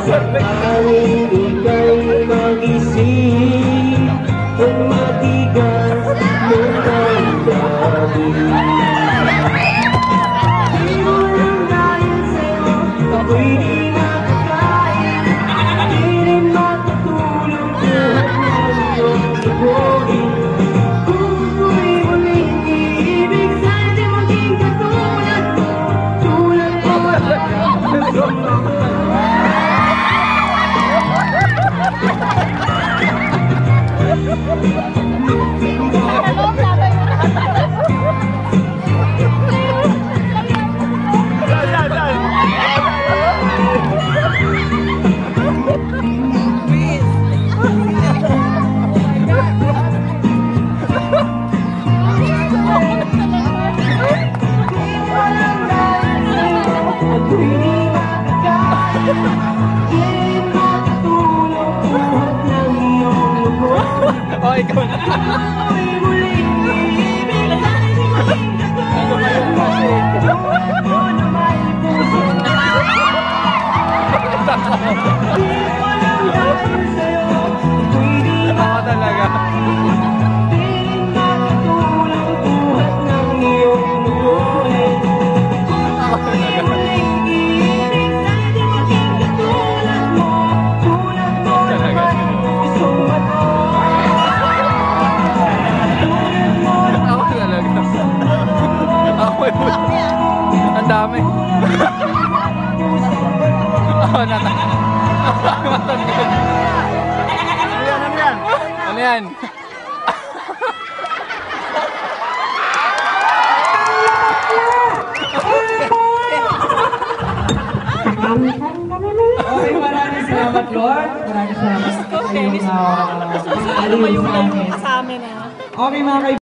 Sakaling ika'y mag-isip ang matigas mo damdamin. Di mo lang dahil sa'yo ako'y di makakain. Di rin matutulog buhat ng iyong lubogin. Kung ako'y muling iibig, sana di maging katulad mo. Tulad mo oh, ikaw na. Ako talaga. Ang dami. Oh, nata. Ano yan? Okay, maraming salamat, Lord. Maraming salamat sa iyong pag-aaliw sa amin. Okay, mga kaibigan.